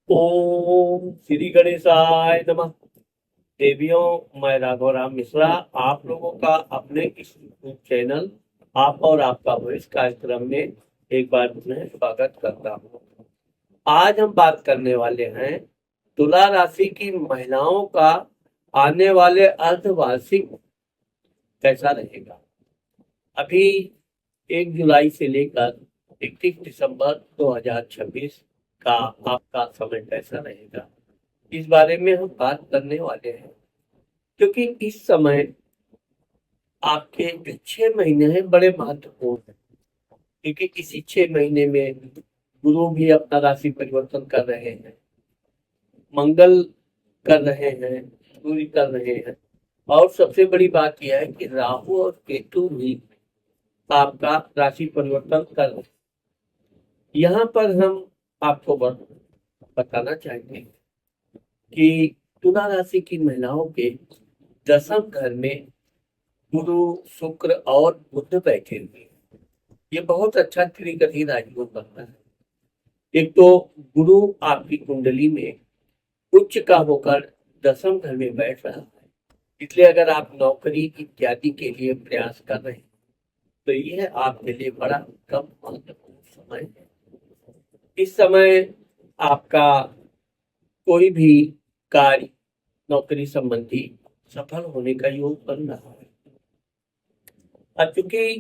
ओम श्री गणेशाय नमः। देवियों, मैं राघवराम मिश्रा आप लोगों का अपने इस यूट्यूब चैनल आप और आपका भविष्य कार्यक्रम में एक बार पुनः स्वागत करता हूँ। आज हम बात करने वाले हैं तुला राशि की महिलाओं का आने वाले अर्धवार्षिक कैसा रहेगा। अभी 1 जुलाई से लेकर 31 दिसंबर 2026 का आपका समय कैसा रहेगा, इस बारे में हम बात करने वाले हैं। क्योंकि इस समय आपके जो 6 महीने हैं बड़े महत्वपूर्ण हैं। क्योंकि इसी 6 महीने में गुरु भी अपना राशि परिवर्तन कर रहे हैं, मंगल कर रहे हैं, सूर्य कर रहे हैं, और सबसे बड़ी बात यह है कि राहु और केतु भी आपका राशि परिवर्तन कर रहे हैं। यहाँ पर हम आपको बताना चाहेंगे कि तुला राशि की महिलाओं के 10th घर में गुरु, शुक्र और बुध बैठे हुए हैं। ये बहुत अच्छा त्रिग्रही राजयोग बनता है। एक तो गुरु आपकी कुंडली में उच्च का होकर 10th घर में बैठ रहा है, इसलिए अगर आप नौकरी इत्यादि के लिए प्रयास कर रहे हैं तो यह आपके लिए बड़ा कम महत्वपूर्ण समय है। इस समय आपका कोई भी कार्य नौकरी संबंधी सफल होने का योग बन रहा है। अब चूंकि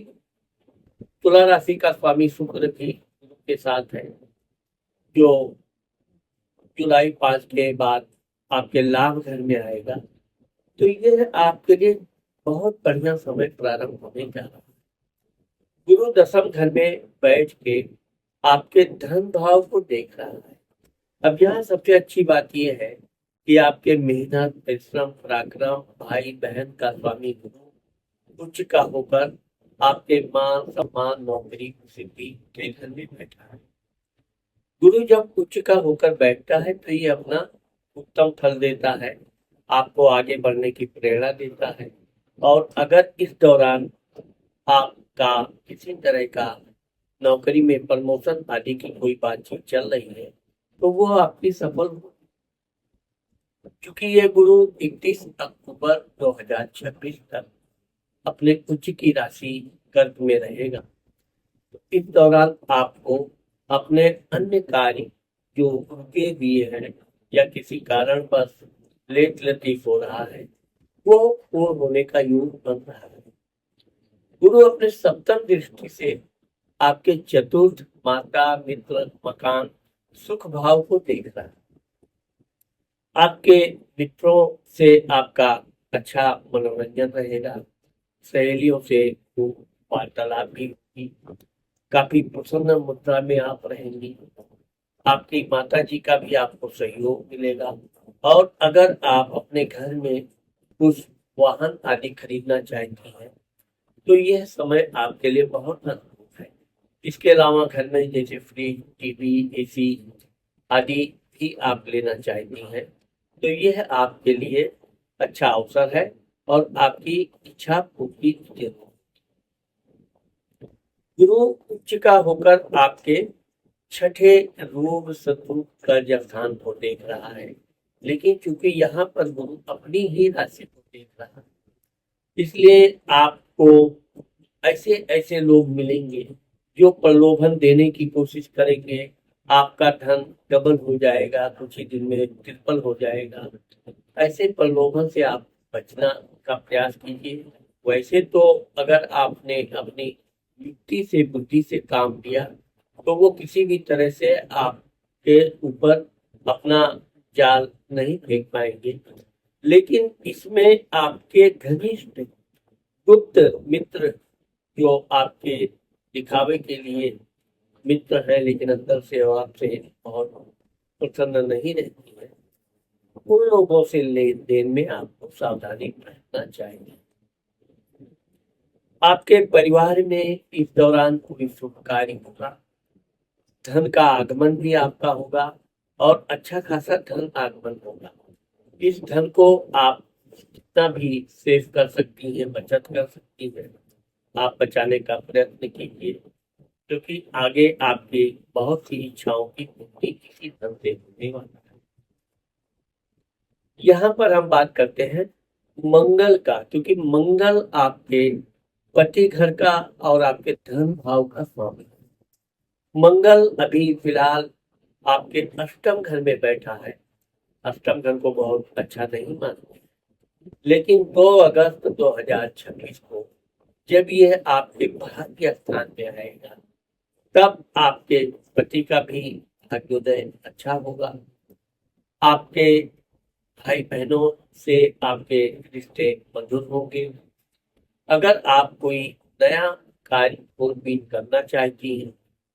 तुला राशि का स्वामी शुक्र भी गुरु के साथ है, जो जुलाई 5 के बाद आपके लाभ घर में आएगा, तो यह आपके लिए बहुत बढ़िया समय प्रारंभ होने जा रहा है। गुरु 10th घर में बैठ के आपके धन भाव को देख रहा है। अब यहाँ सबसे अच्छी बात यह है कि आपके मेहनत, परिश्रम, पराक्रम, भाई बहन का स्वामी गुरु उच्च का होकर आपके मान सम्मान, नौकरी, सिद्धि के घर में बैठा है। गुरु जब उच्च का होकर बैठता है तो ये अपना उत्तम फल देता है, आपको आगे बढ़ने की प्रेरणा देता है। और अगर इस दौरान आपका किसी तरह का नौकरी में प्रमोशन आदि की कोई बातचीत चल रही है तो वो आपकी सफल हो। क्योंकि ये गुरु 31 अक्टूबर 2026 तक अपने उच्च की राशि कर्क में रहेगा। तो इस दौरान आपको अपने अन्य कार्य जो रुके हुए हैं या किसी कारण पर लेट लतीफ हो रहा है, वो पूर्ण होने का योग बन रहा है। गुरु अपने सप्तम दृष्टि से आपके चतुर्थ, माता, मित्र, मकान, सुख भाव को देख रहा है। आपके मित्रों से आपका अच्छा मनोरंजन रहेगा, सहेलियों से वार्तालाप भी होगी, काफी प्रसन्न मुद्रा में आप रहेंगी। आपकी माता जी का भी आपको सहयोग मिलेगा। और अगर आप अपने घर में कुछ वाहन आदि खरीदना चाहती हैं तो यह समय आपके लिए बहुत अनुकूल है। इसके अलावा घर में जैसे फ्रिज, टीवी, एसी आदि भी आप लेना चाहती हैं तो यह आपके लिए अच्छा अवसर है और आपकी इच्छा पूर्ति जरूर। गुरु उच्च का होकर आपके छठे रोग शत्रु कर्ज स्थान को देख रहा है, लेकिन चूंकि यहाँ पर गुरु अपनी ही राशि को देख रहा है, इसलिए आपको ऐसे ऐसे लोग मिलेंगे जो प्रलोभन देने की कोशिश करेंगे। आपका धन डबल हो जाएगा, कुछ ही दिन में ट्रिपल हो जाएगा। ऐसे प्रलोभन से आप बचना का प्रयास कीजिए। वैसे तो अगर आपने अपनी युक्ति से, बुद्धि से काम किया तो वो किसी भी तरह से आपके ऊपर अपना जाल नहीं फेंक पाएंगे। लेकिन इसमें आपके घनिष्ठ गुप्त मित्र जो आपके दिखावे के लिए मित्र है लेकिन अंदर से आपसे बहुत प्रसन्न नहीं रहती है, उन लोगों से लेन देन में आपको सावधानी बरतना चाहिए। आपके परिवार में इस दौरान कोई शुभ कार्य होगा, धन का आगमन भी आपका होगा और अच्छा खासा धन आगमन होगा। इस धन को आप जितना भी सेव कर सकती हैं, बचत कर सकती हैं, आप बचाने का प्रयत्न कीजिए। क्योंकि आगे आपकी बहुत सी इच्छाओं की पूर्ति इसी धन से होने वाला है। यहाँ पर हम बात करते हैं मंगल का, क्योंकि मंगल आपके पति घर का और आपके धन भाव का स्वामी है। मंगल अभी फिलहाल आपके अष्टम घर में बैठा है। अष्टम घर को बहुत अच्छा नहीं मानते, लेकिन 2 अगस्त 2026 को जब यह आपके भाग्य स्थान में आएगा, तब आपके पति का भी भाग्योदय अच्छा होगा। आपके भाई बहनों से आपके रिश्ते मधुर होंगे। अगर आप कोई नया कार्य खोजबीन करना चाहती हैं,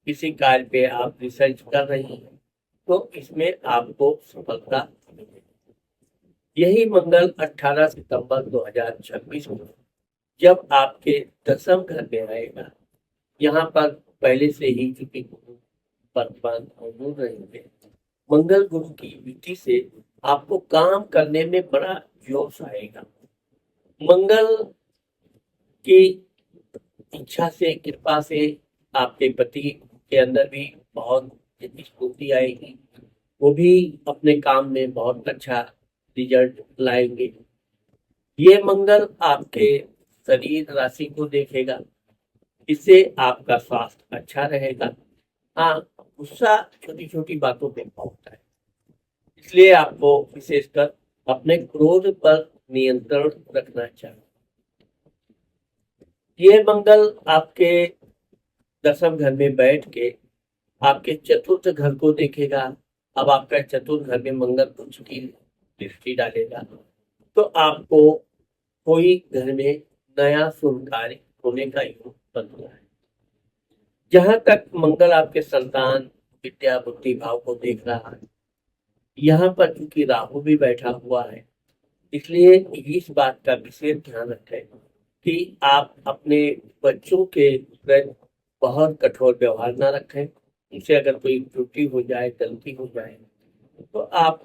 किसी कार्य पे आप रिसर्च कर रही हैं, तो इसमें आपको सफलता मिलेगी। यही मंगल 18 सितंबर 2026 को जब आपके दसम घर में आएगा, यहाँ पर पहले से ही चुकी वर्तमान मौजूद रहेंगे। मंगल गुरु की युति से आपको काम करने में बड़ा जोश आएगा। मंगल की इच्छा से, कृपा से आपके पति के अंदर भी बहुत स्फूर्ति आएगी। वो भी अपने काम में बहुत अच्छा रिजल्ट लाएंगे। ये मंगल आपके शरीर राशि को देखेगा, इससे आपका स्वास्थ्य अच्छा रहेगा। हाँ, गुस्सा छोटी छोटी बातों पे होता है, इसलिए आपको विशेषकर अपने क्रोध पर नियंत्रण रखना चाहिए। ये मंगल आपके दसम घर में बैठ के आपके चतुर्थ घर को देखेगा। अब आपका चतुर्थ घर में मंगल कुछ की दृष्टि डालेगा, तो आपको कोई घर में नया शुभ कार्य होने का योग बन रहा है। जहां तक मंगल आपके संतान, विद्या, बुद्धि भाव को देख रहा है, यहाँ पर चूंकि राहु भी बैठा हुआ है, इसलिए इस बात का विशेष ध्यान रखें कि आप अपने बच्चों के प्रति बहुत कठोर व्यवहार ना रखें। उनसे अगर कोई त्रुटि हो जाए, गलती हो जाए, तो आप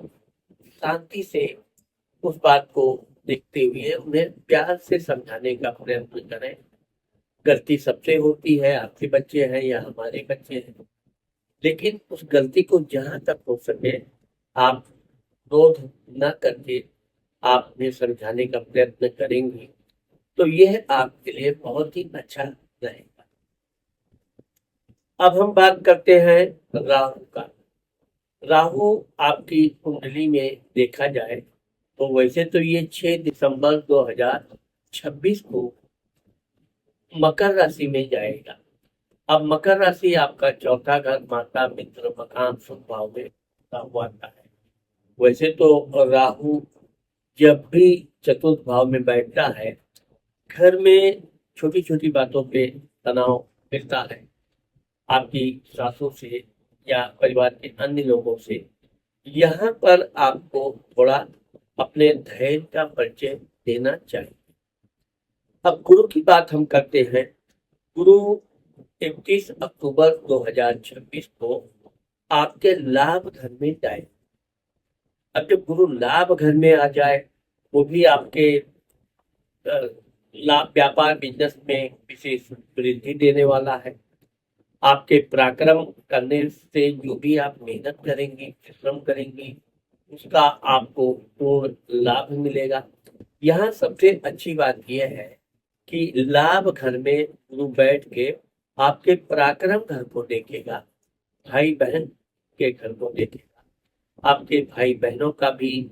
शांति से उस बात को देखते हुए उन्हें प्यार से समझाने का प्रयत्न करें। गलती सबसे होती है, आपके बच्चे हैं या हमारे बच्चे हैं, लेकिन उस गलती को जहां तक हो सके आप क्रोध न करके आप उन्हें समझाने का प्रयत्न करेंगे, तो यह आपके लिए बहुत ही अच्छा रहेगा। अब हम बात करते हैं राहु का। राहु आपकी कुंडली में देखा जाए तो वैसे तो ये 6 दिसंबर 2026 को मकर राशि में जाएगा। अब मकर राशि आपका चौथा घर, माता, मित्र, मकान, शुभ भाव में हुआ है। वैसे तो राहु जब भी चतुर्थ भाव में बैठता है, घर में छोटी छोटी बातों पे तनाव मिलता है, आपकी सासों से या परिवार के अन्य लोगों से। यहाँ पर आपको थोड़ा अपने धैर्य का परिचय देना चाहिए। अब गुरु की बात हम करते हैं। गुरु 31 अक्टूबर 2026 को आपके लाभ घर में जाए। अब जब गुरु लाभ घर में आ जाए, वो भी आपके लाभ, व्यापार, बिजनेस में विशेष वृद्धि देने वाला है। आपके पराक्रम करने से जो भी आप मेहनत करेंगी, परिश्रम करेंगी, उसका आपको पूर्ण लाभ मिलेगा। यहाँ सबसे अच्छी बात यह है कि लाभ घर में गुरु बैठ के आपके पराक्रम घर को देखेगा, भाई बहन के घर को देखेगा। आपके भाई बहनों का भी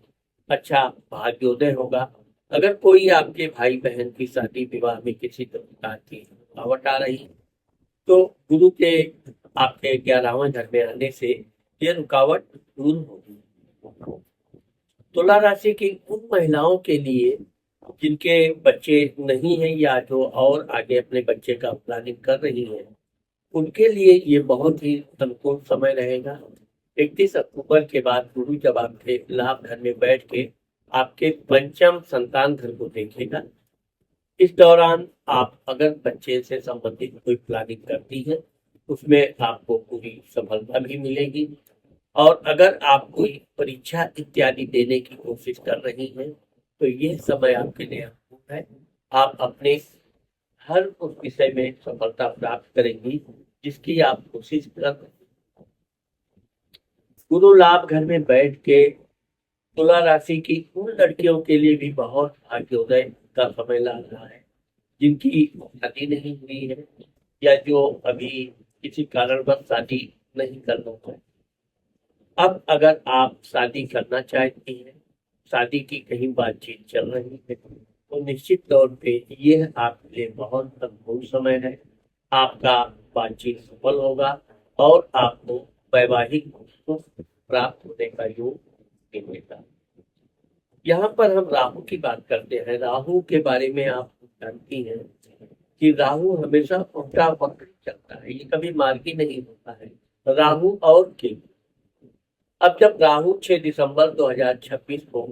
अच्छा भाग्योदय होगा। अगर कोई आपके भाई बहन की शादी विवाह में किसी प्रकार की रुकावट आ रही, तो गुरु के आपके 11वें घर में आने से ये रुकावट दूर होगी। तुला राशि की उन महिलाओं के लिए जिनके बच्चे नहीं हैं या जो और आगे अपने बच्चे का प्लानिंग कर रही हैं, उनके लिए ये बहुत ही अनुकूल समय रहेगा। 31 अक्टूबर के बाद गुरु जब आपके लाभ घर में बैठ के आपके पंचम संतान घर को देखेगा, इस दौरान आप अगर बच्चे से संबंधित कोई प्लानिंग करती है, उसमें आपको पूरी सफलता भी मिलेगी। और अगर आप कोई परीक्षा इत्यादि देने की कोशिश कर रही हैं, तो यह समय आपके लिए अनुकूल है। आप अपने हर उस विषय में सफलता प्राप्त करेंगी जिसकी आप कोशिश कर रहे हैं। गुरु लाभ घर में बैठ के तुला राशि की उन लड़कियों के लिए भी बहुत भाग्योदय का समय ला रहा है जिनकी शादी नहीं हुई है या जो अभी किसी कारणवश शादी नहीं करना चाहते। अब अगर आप शादी करना चाहती हैं, शादी की कहीं बातचीत चल रही है, तो निश्चित तौर पे यह आपके लिए बहुत अद्भुत समय है। आपका बातचीत सफल होगा और आपको वैवाहिक सुख प्राप्त होने का योग मिलेगा। यहाँ पर हम राहु की बात करते हैं। राहु के बारे में आप जानती हैं कि राहु हमेशा उल्टा वक्र चलता है, ये कभी मार्गी नहीं होता है। राहु और केतु, अब जब राहु 6 दिसंबर 2026 को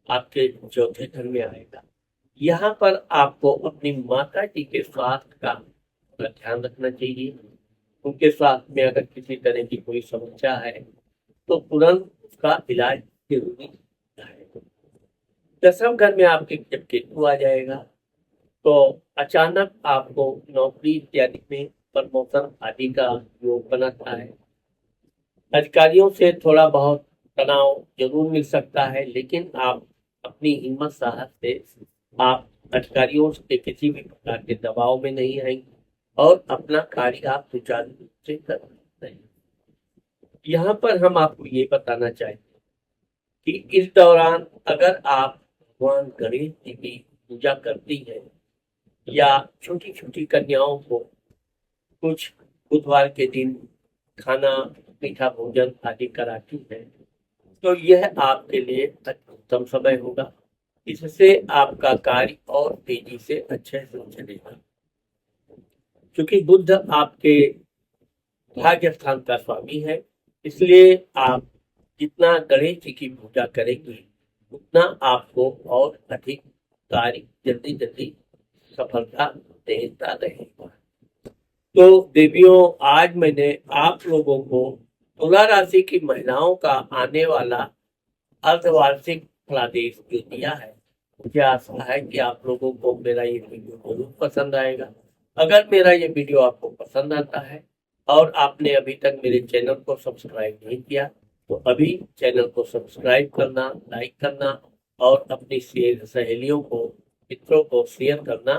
आपके चौथे घर में आएगा, यहाँ पर आपको अपनी माता जी के स्वास्थ्य का पूरा ध्यान रखना चाहिए। उनके स्वास्थ्य में अगर किसी तरह की कोई समस्या है तो तुरंत उसका इलाज जरूरी है। दसम घर में आपके जब केतु आ जाएगा तो अचानक आपको नौकरी इत्यादि में प्रमोशन आदि का योग बनाता है। अधिकारियों से थोड़ा बहुत तनाव जरूर मिल सकता है, लेकिन आप अपनी हिम्मत साहस से आप अधिकारियों के किसी भी प्रकार के दबाव में नहीं आएंगे और अपना कार्य आप सुचारू रूप से कर सकते हैं। यहाँ पर हम आपको ये बताना चाहेंगे कि इस दौरान अगर आप भगवान गणेश जी की पूजा करती है या छोटी छोटी कन्याओं को कुछ बुधवार के दिन खाना मीठा भोजन आदि कराती है तो यह आपके लिए उत्तम समय होगा। इससे आपका कार्य और तेजी से अच्छे से चलेगा। क्योंकि बुध आपके भाग्य स्थान का स्वामी है, इसलिए आप जितना गणेश जी की पूजा करेंगे उतना आपको और अधिक कार्य जल्दी जल्दी सफलता देता रहेगा। तो देवियों, आज मैंने आप लोगों को तुला राशि की महिलाओं का आने वाला अर्धवार्षिक फलादेश जो दिया है, मुझे आशा है कि आप लोगों को मेरा ये वीडियो जरूर पसंद आएगा। अगर मेरा ये वीडियो आपको पसंद आता है और आपने अभी तक मेरे चैनल को सब्सक्राइब नहीं किया तो अभी चैनल को सब्सक्राइब करना, लाइक करना और अपनी सहेलियों को, मित्रों को शेयर करना।